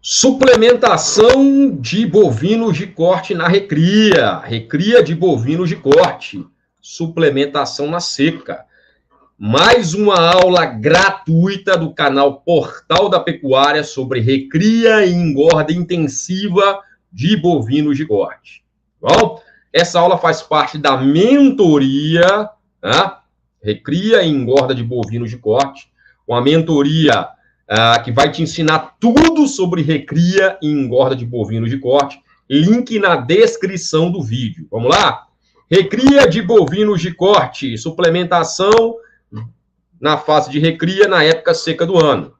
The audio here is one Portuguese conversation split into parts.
Suplementação de bovinos de corte na recria. Recria de bovinos de corte. Suplementação na seca. Mais uma aula gratuita do canal Portal da Pecuária sobre recria e engorda intensiva de bovinos de corte. Bom, essa aula faz parte da mentoria, né? Recria e engorda de bovinos de corte. Uma mentoria que vai te ensinar tudo sobre recria e engorda de bovinos de corte. Link na descrição do vídeo. Vamos lá? Recria de bovinos de corte, suplementação na fase de recria na época seca do ano.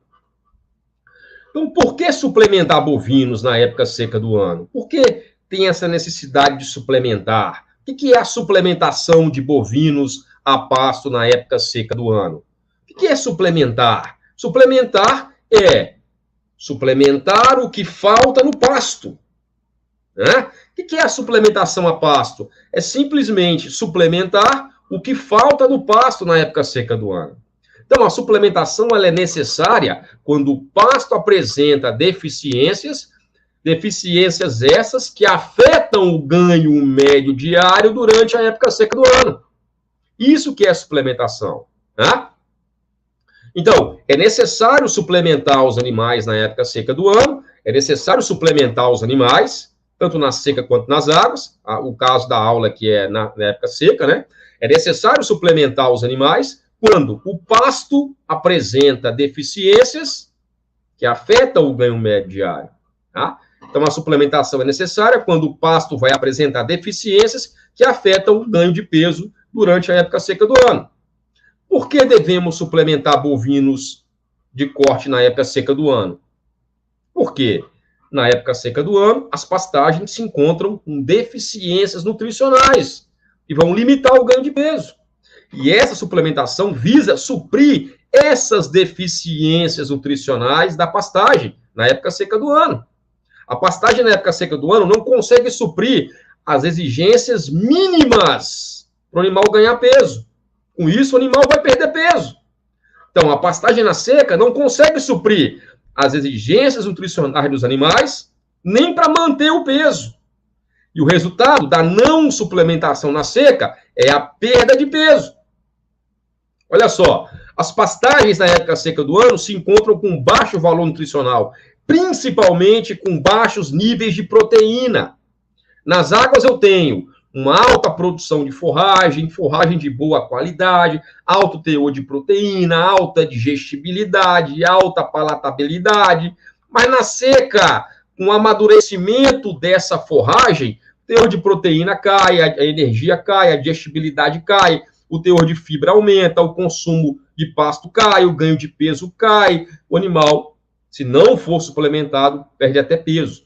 Então, por que suplementar bovinos na época seca do ano? Por que tem essa necessidade de suplementar? O que é a suplementação de bovinos a pasto na época seca do ano? O que é suplementar? Suplementar é suplementar o que falta no pasto. Né? O que é a suplementação a pasto? É simplesmente suplementar o que falta no pasto na época seca do ano. Então, a suplementação ela é necessária quando o pasto apresenta deficiências essas que afetam o ganho médio diário durante a época seca do ano. Isso que é suplementação. Né? Então, é necessário suplementar os animais na época seca do ano, é necessário suplementar os animais, tanto na seca quanto nas águas, o caso da aula que é na época seca, né? É necessário suplementar os animais quando o pasto apresenta deficiências que afetam o ganho médio diário, tá? Então, a suplementação é necessária quando o pasto vai apresentar deficiências que afetam o ganho de peso durante a época seca do ano. Por que devemos suplementar bovinos de corte na época seca do ano? Porque na época seca do ano, as pastagens se encontram com deficiências nutricionais e vão limitar o ganho de peso. E essa suplementação visa suprir essas deficiências nutricionais da pastagem na época seca do ano. A pastagem na época seca do ano não consegue suprir as exigências mínimas para o animal ganhar peso. Com isso, o animal vai perder peso. Então, a pastagem na seca não consegue suprir as exigências nutricionais dos animais, nem para manter o peso. E o resultado da não suplementação na seca é a perda de peso. Olha só, as pastagens na época seca do ano se encontram com baixo valor nutricional, principalmente com baixos níveis de proteína. Nas águas eu tenho uma alta produção de forragem de boa qualidade, alto teor de proteína, alta digestibilidade, alta palatabilidade. Mas na seca, com o amadurecimento dessa forragem, o teor de proteína cai, a energia cai, a digestibilidade cai, o teor de fibra aumenta, o consumo de pasto cai, o ganho de peso cai. O animal, se não for suplementado, perde até peso.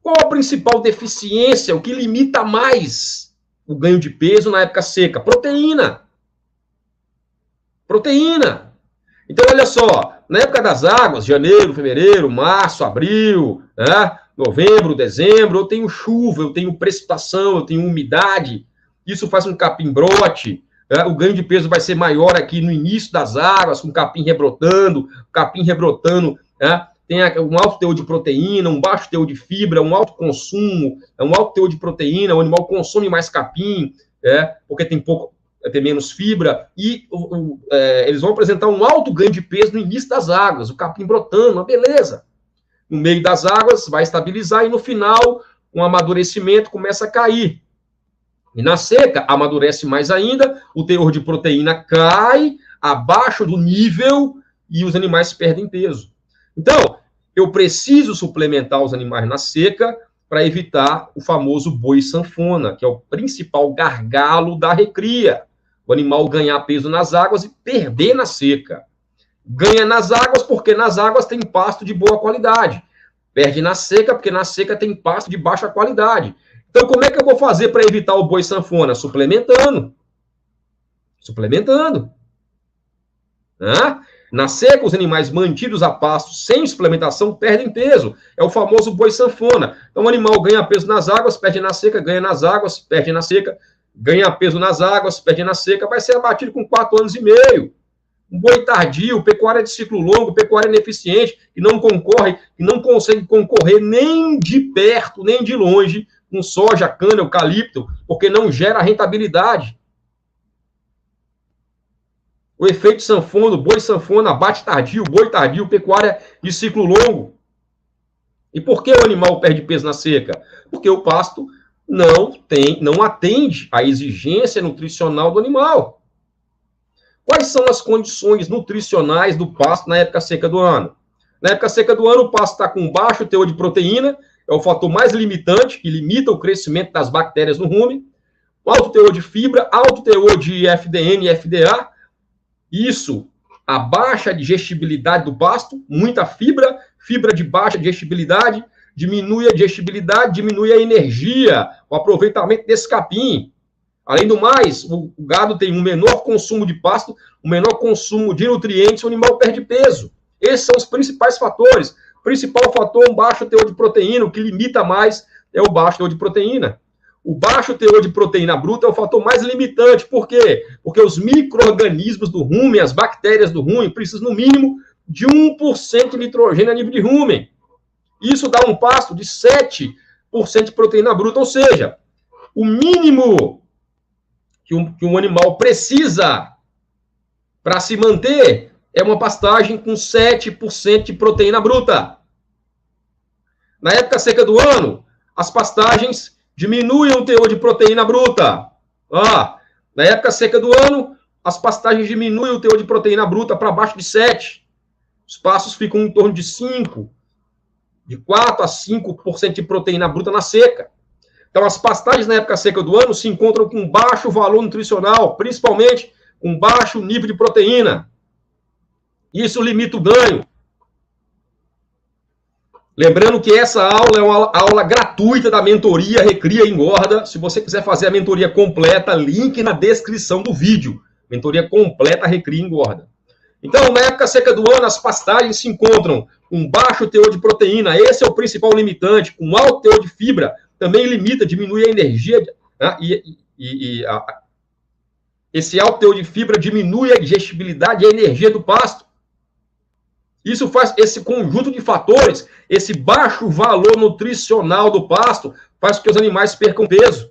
Qual a principal deficiência, o que limita mais o ganho de peso na época seca? Proteína. Proteína. Então, olha só, na época das águas, janeiro, fevereiro, março, abril, né, novembro, dezembro, eu tenho chuva, eu tenho precipitação, eu tenho umidade, isso faz um capim brote, né, o ganho de peso vai ser maior aqui no início das águas, com capim rebrotando, né, tem um alto teor de proteína, um baixo teor de fibra, um alto consumo, um alto teor de proteína, o animal consome mais capim, porque tem menos fibra, e eles vão apresentar um alto ganho de peso no início das águas, o capim brotando, uma beleza. No meio das águas, vai estabilizar, e no final, com o amadurecimento, começa a cair. E na seca, amadurece mais ainda, o teor de proteína cai abaixo do nível, e os animais perdem peso. Então, eu preciso suplementar os animais na seca para evitar o famoso boi sanfona, que é o principal gargalo da recria. O animal ganhar peso nas águas e perder na seca. Ganha nas águas porque nas águas tem pasto de boa qualidade. Perde na seca porque na seca tem pasto de baixa qualidade. Então, como é que eu vou fazer para evitar o boi sanfona? Suplementando. Né? Na seca, os animais mantidos a pasto sem suplementação perdem peso. É o famoso boi sanfona. Então, o animal ganha peso nas águas, perde na seca, ganha nas águas, perde na seca, ganha peso nas águas, perde na seca, vai ser abatido com 4 anos e meio. Um boi tardio, pecuária de ciclo longo, pecuária ineficiente, que não concorre, que não consegue concorrer nem de perto, nem de longe, com soja, cana, eucalipto, porque não gera rentabilidade. O efeito sanfona, boi sanfona, abate tardio, boi tardio, pecuária de ciclo longo. E por que o animal perde peso na seca? Porque o pasto não atende à exigência nutricional do animal. Quais são as condições nutricionais do pasto na época seca do ano? Na época seca do ano, o pasto está com baixo teor de proteína, é o fator mais limitante, que limita o crescimento das bactérias no rumen. Alto teor de fibra, alto teor de FDN e FDA. Isso, a baixa digestibilidade do pasto, muita fibra, fibra de baixa digestibilidade, diminui a digestibilidade, diminui a energia, o aproveitamento desse capim. Além do mais, o gado tem um menor consumo de pasto, um menor consumo de nutrientes, o animal perde peso. Esses são os principais fatores. O principal fator, um baixo teor de proteína, o que limita mais é o baixo teor de proteína. O baixo teor de proteína bruta é o fator mais limitante. Por quê? Porque os micro-organismos do rumen, as bactérias do rumen, precisam, no mínimo, de 1% de nitrogênio a nível de rumen. Isso dá um pasto de 7% de proteína bruta, ou seja, o mínimo que um animal precisa para se manter é uma pastagem com 7% de proteína bruta. Na época seca do ano, as pastagens diminuem o teor de proteína bruta. Na época seca do ano, as pastagens diminuem o teor de proteína bruta para baixo de 7. Os pastos ficam em torno de 5, de 4 a 5% de proteína bruta na seca. Então, as pastagens na época seca do ano se encontram com baixo valor nutricional, principalmente com baixo nível de proteína. Isso limita o ganho. Lembrando que essa aula é uma aula gratuita da mentoria Recria e Engorda. Se você quiser fazer a mentoria completa, link na descrição do vídeo. Mentoria completa Recria e Engorda. Então, na época seca do ano, as pastagens se encontram com baixo teor de proteína. Esse é o principal limitante. Com alto teor de fibra, também limita, diminui a energia. Né? Esse alto teor de fibra diminui a digestibilidade e a energia do pasto. Isso faz, esse conjunto de fatores, esse baixo valor nutricional do pasto, faz com que os animais percam peso.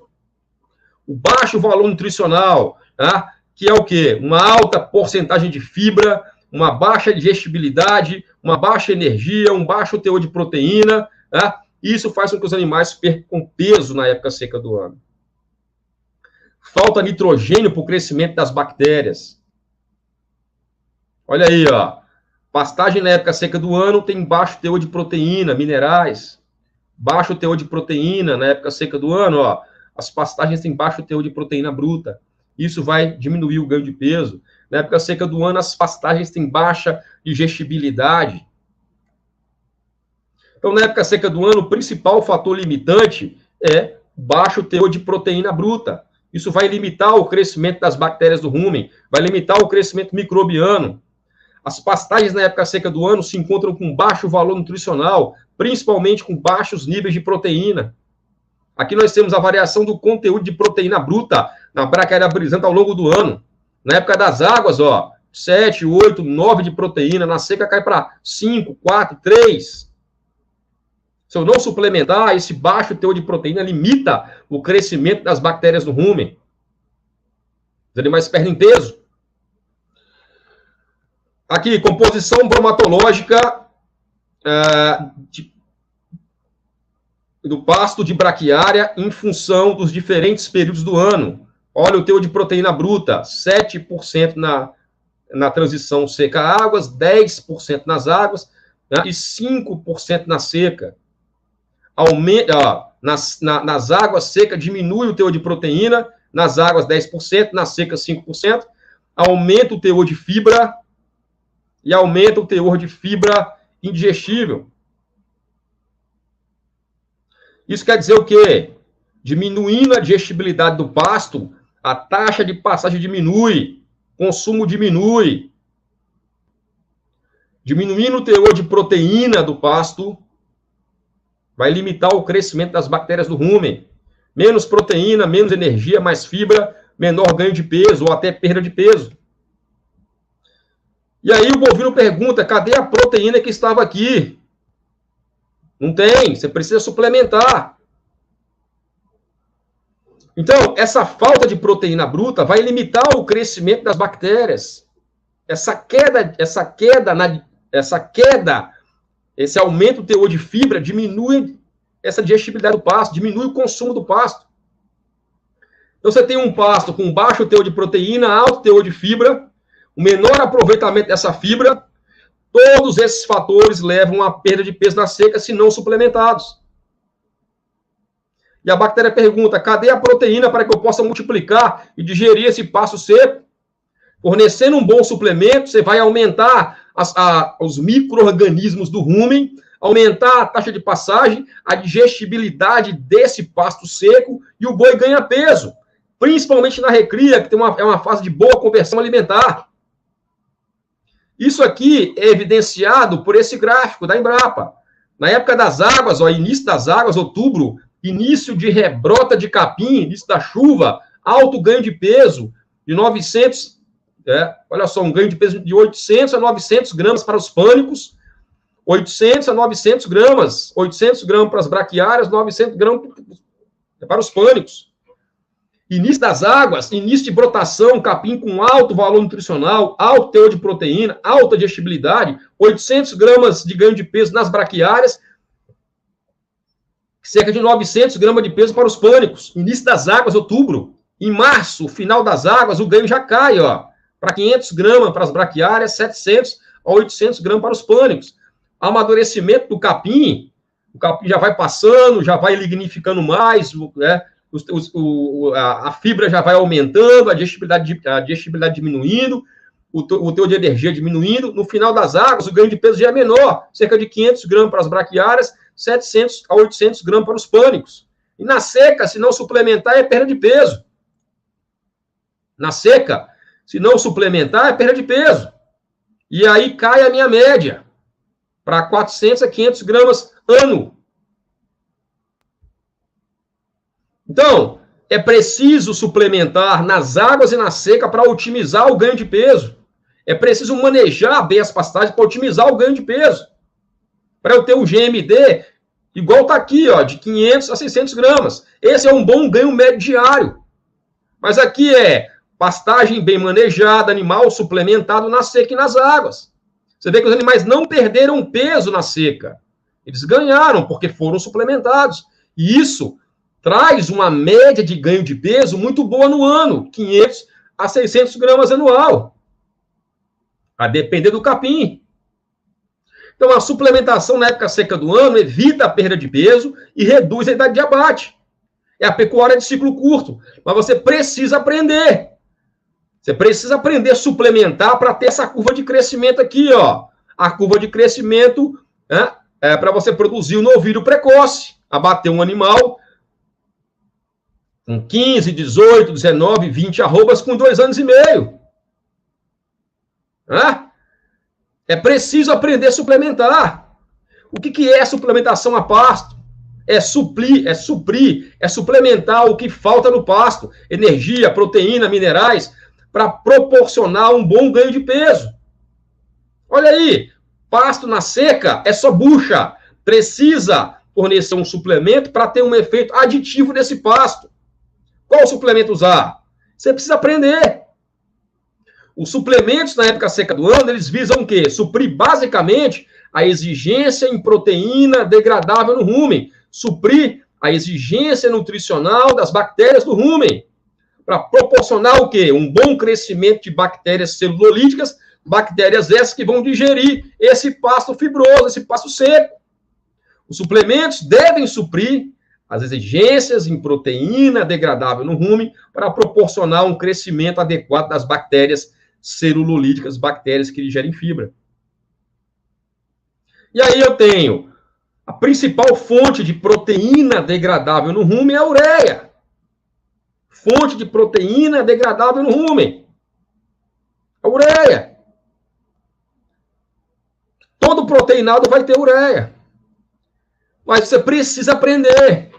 O baixo valor nutricional, tá? Que é o quê? Uma alta porcentagem de fibra, uma baixa digestibilidade, uma baixa energia, um baixo teor de proteína, tá? Isso faz com que os animais percam peso na época seca do ano. Falta nitrogênio para o crescimento das bactérias. Olha aí, ó. Pastagem na época seca do ano tem baixo teor de proteína, minerais. Baixo teor de proteína na época seca do ano, ó. As pastagens têm baixo teor de proteína bruta. Isso vai diminuir o ganho de peso. Na época seca do ano, as pastagens têm baixa digestibilidade. Então, na época seca do ano, o principal fator limitante é baixo teor de proteína bruta. Isso vai limitar o crescimento das bactérias do rumen, vai limitar o crescimento microbiano. As pastagens na época seca do ano se encontram com baixo valor nutricional, principalmente com baixos níveis de proteína. Aqui nós temos a variação do conteúdo de proteína bruta na braquiária brisanta ao longo do ano. Na época das águas, ó, 7, 8, 9 de proteína. Na seca cai para 5, 4, 3. Se eu não suplementar, esse baixo teor de proteína limita o crescimento das bactérias no rumen. Os animais perdem peso. Aqui, composição bromatológica do pasto de braquiária em função dos diferentes períodos do ano. Olha o teor de proteína bruta, 7% na transição seca-águas, 10% nas águas, né, e 5% na seca. Nas águas secas diminui o teor de proteína, nas águas 10%, na seca 5%, aumenta o teor de fibra e aumenta o teor de fibra indigestível. Isso quer dizer o quê? Diminuindo a digestibilidade do pasto, a taxa de passagem diminui, consumo diminui. Diminuindo o teor de proteína do pasto, vai limitar o crescimento das bactérias do rumen. Menos proteína, menos energia, mais fibra, menor ganho de peso ou até perda de peso. E aí o bovino pergunta, cadê a proteína que estava aqui? Não tem, você precisa suplementar. Então, essa falta de proteína bruta vai limitar o crescimento das bactérias. Esse aumento do teor de fibra diminui essa digestibilidade do pasto, diminui o consumo do pasto. Então, você tem um pasto com baixo teor de proteína, alto teor de fibra, o menor aproveitamento dessa fibra, todos esses fatores levam à perda de peso na seca se não suplementados. E a bactéria pergunta, cadê a proteína para que eu possa multiplicar e digerir esse pasto seco? Fornecendo um bom suplemento, você vai aumentar os micro-organismos do rumen, aumentar a taxa de passagem, a digestibilidade desse pasto seco e o boi ganha peso, principalmente na recria, que é uma fase de boa conversão alimentar. Isso aqui é evidenciado por esse gráfico da Embrapa. Na época das águas, início das águas, outubro, início de rebrota de capim, início da chuva, alto ganho de peso de 900, olha só, um ganho de peso de 800 a 900 gramas para os pânicos, 800 a 900 gramas, 800 gramas para as braquiárias, 900 gramas para os pânicos. Início das águas, início de brotação, capim com alto valor nutricional, alto teor de proteína, alta digestibilidade, 800 gramas de ganho de peso nas braquiárias, cerca de 900 gramas de peso para os pânicos. Início das águas, outubro. Em março, final das águas, o ganho já cai, para 500 gramas para as braquiárias, 700 a 800 gramas para os pânicos. Amadurecimento do capim, o capim já vai passando, já vai lignificando mais, a fibra já vai aumentando, a digestibilidade diminuindo, o teor de energia diminuindo. No final das águas, o ganho de peso já é menor, cerca de 500 gramas para as braquiárias, 700 a 800 gramas para os pânicos. E na seca, se não suplementar, é perda de peso. Na seca, se não suplementar, é perda de peso. E aí cai a minha média para 400 a 500 gramas ano. Então, é preciso suplementar nas águas e na seca para otimizar o ganho de peso. É preciso manejar bem as pastagens para otimizar o ganho de peso. Para eu ter um GMD igual está aqui, de 500 a 600 gramas. Esse é um bom ganho médio diário. Mas aqui é pastagem bem manejada, animal suplementado na seca e nas águas. Você vê que os animais não perderam peso na seca. Eles ganharam porque foram suplementados. E isso traz uma média de ganho de peso muito boa no ano, 500 a 600 gramas anual, a depender do capim. Então, a suplementação na época seca do ano evita a perda de peso e reduz a idade de abate. É a pecuária de ciclo curto, mas você precisa aprender. Você precisa aprender a suplementar para ter essa curva de crescimento aqui, A curva de crescimento é para você produzir um novilho precoce, abater um animal com 15, 18, 19, 20 arrobas com 2 anos e meio. É preciso aprender a suplementar. O que é suplementação a pasto? É suprir, suplementar o que falta no pasto. Energia, proteína, minerais, para proporcionar um bom ganho de peso. Olha aí, pasto na seca é só bucha. Precisa fornecer um suplemento para ter um efeito aditivo nesse pasto. Qual suplemento usar? Você precisa aprender. Os suplementos na época seca do ano, eles visam o quê? Suprir basicamente a exigência em proteína degradável no rumen. Suprir a exigência nutricional das bactérias do rumen. Para proporcionar o quê? Um bom crescimento de bactérias celulolíticas, bactérias essas que vão digerir esse pasto fibroso, esse pasto seco. Os suplementos devem suprir as exigências em proteína degradável no rumen para proporcionar um crescimento adequado das bactérias celulolíticas, bactérias que digerem fibra. E aí eu tenho a principal fonte de proteína degradável no rumen é a ureia. Fonte de proteína degradável no rumen. A ureia. Todo proteinado vai ter ureia. Mas você precisa aprender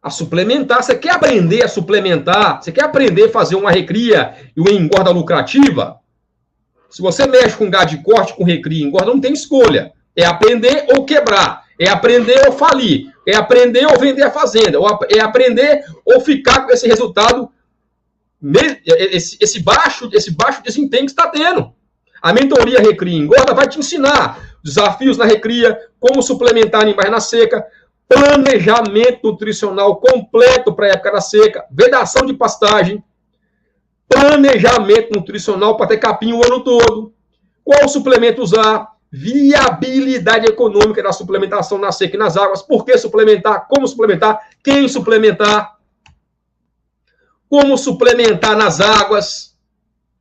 a suplementar. Você quer aprender a suplementar? Você quer aprender a fazer uma recria e uma engorda lucrativa? Se você mexe com gado de corte, com recria e engorda, não tem escolha. É aprender ou quebrar. É aprender ou falir. É aprender ou vender a fazenda. É aprender ou ficar com esse resultado, esse baixo desempenho que está tendo. A mentoria Recria e Engorda vai te ensinar desafios na recria, como suplementar animais na seca, planejamento nutricional completo para a época da seca, vedação de pastagem, planejamento nutricional para ter capim o ano todo, qual suplemento usar, viabilidade econômica da suplementação na seca e nas águas, por que suplementar, como suplementar, quem suplementar, como suplementar nas águas,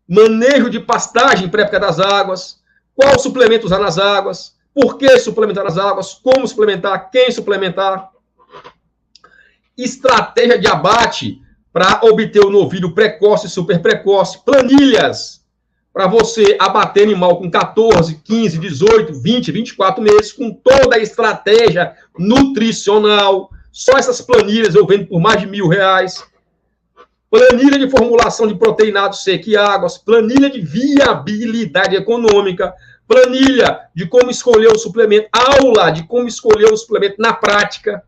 manejo de pastagem para a época das águas, qual suplemento usar nas águas, por que suplementar nas águas, como suplementar, quem suplementar, estratégia de abate para obter o novilho precoce e super precoce, planilhas para você abater animal com 14, 15, 18, 20, 24 meses, com toda a estratégia nutricional. Só essas planilhas eu vendo por mais de R$1.000. Planilha de formulação de proteinado seco e águas, planilha de viabilidade econômica, planilha de como escolher o suplemento, aula de como escolher o suplemento na prática,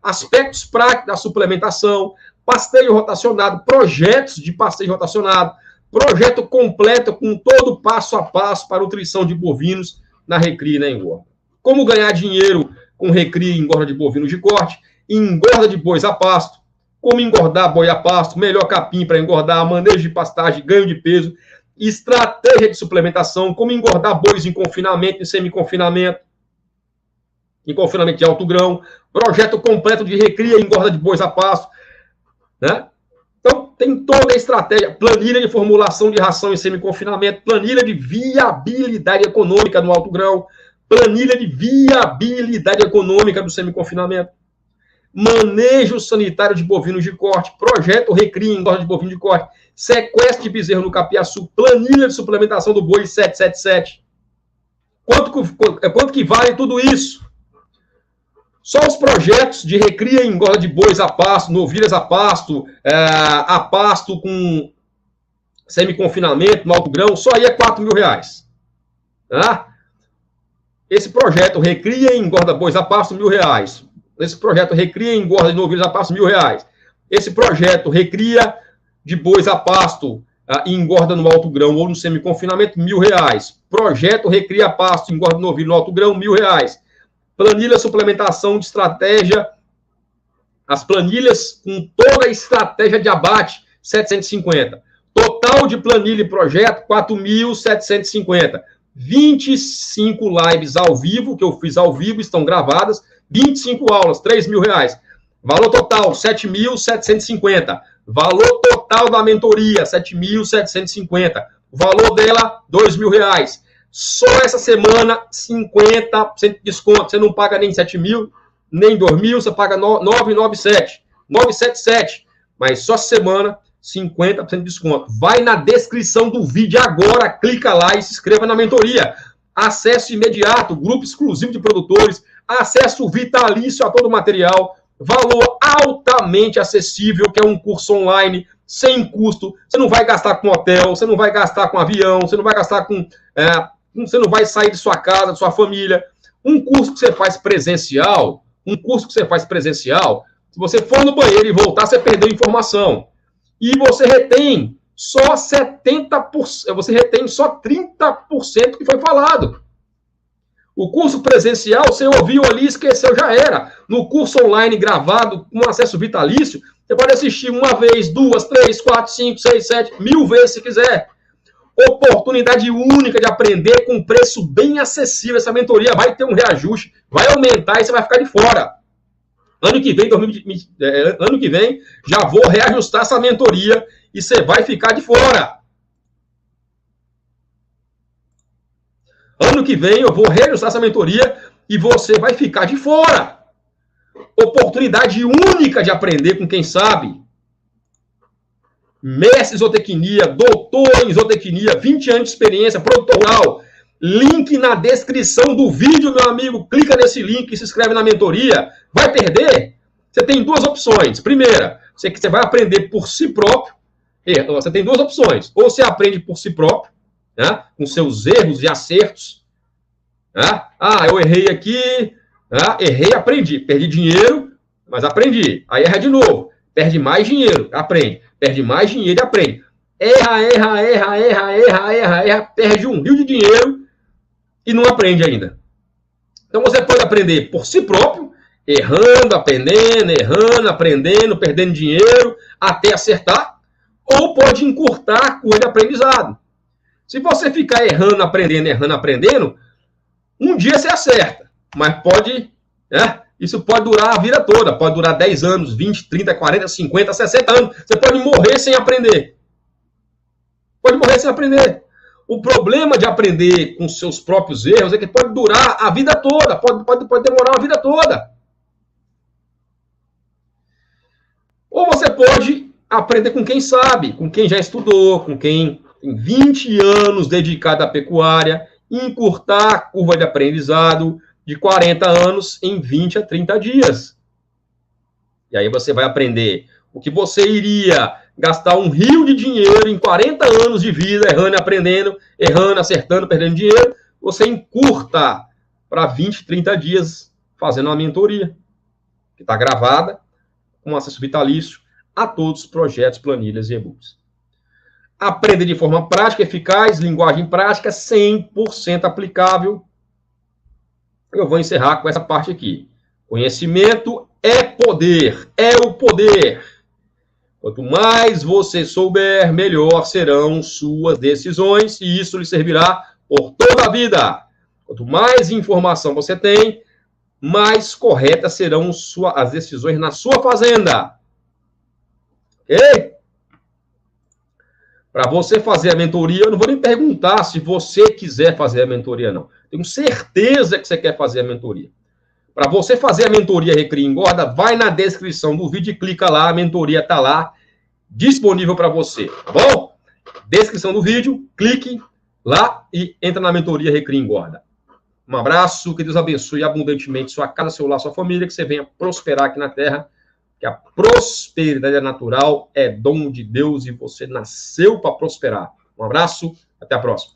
aspectos práticos da suplementação, pasteio rotacionado, projetos de pasteio rotacionado, projeto completo com todo passo a passo para a nutrição de bovinos na recria e na engorda. Como ganhar dinheiro com recria e engorda de bovinos de corte, engorda de bois a pasto, como engordar boi a pasto, melhor capim para engordar, manejo de pastagem, ganho de peso, estratégia de suplementação, como engordar bois em confinamento, em semi-confinamento, em confinamento de alto grão, projeto completo de recria e engorda de bois a pasto, né? Então, tem toda a estratégia, planilha de formulação de ração em semi-confinamento, planilha de viabilidade econômica no alto grão, planilha de viabilidade econômica do semi-confinamento, manejo sanitário de bovinos de corte, projeto recria e engorda de bovino de corte, sequestro de bezerro no capiaçu, planilha de suplementação do boi 777. Quanto que vale tudo isso? Só os projetos de recria e engorda de bois a pasto, novilhas a pasto com semi-confinamento, no alto grão, só aí é R$4.000. Tá? Esse projeto recria e engorda bois a pasto, R$1.000. Esse projeto recria e engorda de novilhas a pasto, R$1.000. Esse projeto recria de bois a pasto e engorda no alto grão ou no semi-confinamento, R$1.000. Projeto recria pasto e engorda de novilho no alto grão, R$1.000. Planilha suplementação de estratégia, as planilhas com toda a estratégia de abate, 750. Total de planilha e projeto, 4.750. 25 lives ao vivo, que eu fiz ao vivo, estão gravadas, 25 aulas, R$3.000. Valor total, 7.750. Valor total da mentoria, 7.750. O valor dela, R$2.000. Só essa semana, 50% de desconto. Você não paga nem 7.000, nem 2.000, você paga 997. 977. Mas só essa semana, 50% de desconto. Vai na descrição do vídeo agora, clica lá e se inscreva na mentoria. Acesso imediato, grupo exclusivo de produtores, acesso vitalício a todo o material, valor altamente acessível, que é um curso online, sem custo. Você não vai gastar com hotel, você não vai gastar com avião, você não vai gastar com... você não vai sair de sua casa, de sua família. Um curso que você faz presencial, se você for no banheiro e voltar, você perdeu informação. E você retém só 70%, você retém só 30% que foi falado. O curso presencial, você ouviu ali e esqueceu, já era. No curso online gravado, com acesso vitalício, você pode assistir uma vez, 2, 3, 4, 5, 6, 7, 1.000 vezes se quiser. Oportunidade única de aprender com preço bem acessível. Essa mentoria vai ter um reajuste, vai aumentar e você vai ficar de fora. Ano que vem, já vou reajustar essa mentoria e você vai ficar de fora. Ano que vem eu vou reajustar essa mentoria e você vai ficar de fora. Oportunidade única de aprender com quem sabe. Mestre em zootecnia, doutor em zootecnia, 20 anos de experiência, produtor rural. Link na descrição do vídeo, meu amigo. Clica nesse link e se inscreve na mentoria. Vai perder? Você tem duas opções. Primeira, você vai aprender por si próprio. Você tem duas opções. Ou você aprende por si próprio, né? Com seus erros e acertos. Né? Ah, eu errei aqui, né? Errei, aprendi. Perdi dinheiro, mas aprendi. Aí erra de novo. Perde mais dinheiro, aprende. Perde mais dinheiro e aprende. Erra, perde um rio de dinheiro e não aprende ainda. Então você pode aprender por si próprio, errando, aprendendo, perdendo dinheiro, até acertar, ou pode encurtar a curva de aprendizado. Se você ficar errando, aprendendo, um dia você acerta, mas pode, né? Isso pode durar a vida toda, pode durar 10 anos, 20, 30, 40, 50, 60 anos. Você pode morrer sem aprender. Pode morrer sem aprender. O problema de aprender com seus próprios erros é que pode durar a vida toda, pode demorar a vida toda. Ou você pode aprender com quem sabe, com quem já estudou, com quem tem 20 anos dedicado à pecuária, encurtar a curva de aprendizado de 40 anos em 20 a 30 dias. E aí você vai aprender o que você iria gastar um rio de dinheiro em 40 anos de vida, errando e aprendendo, errando, acertando, perdendo dinheiro, você encurta para 20, 30 dias fazendo uma mentoria, que está gravada, com acesso vitalício a todos os projetos, planilhas e e-books. Aprender de forma prática, eficaz, linguagem prática, 100% aplicável. Eu vou encerrar com essa parte aqui. Conhecimento é poder, é o poder. Quanto mais você souber, melhor serão suas decisões e isso lhe servirá por toda a vida. Quanto mais informação você tem, mais corretas serão as decisões na sua fazenda. Ok? Para você fazer a mentoria, eu não vou nem perguntar se você quiser fazer a mentoria, não. Tenho certeza que você quer fazer a mentoria. Para você fazer a mentoria Recria e Engorda, vai na descrição do vídeo e clica lá, a mentoria está lá, disponível para você, tá bom? Descrição do vídeo, clique lá e entra na mentoria Recria e Engorda. Um abraço, que Deus abençoe abundantemente sua casa, seu lar, sua família, que você venha prosperar aqui na Terra, que a prosperidade é natural, é dom de Deus e você nasceu para prosperar. Um abraço, até a próxima.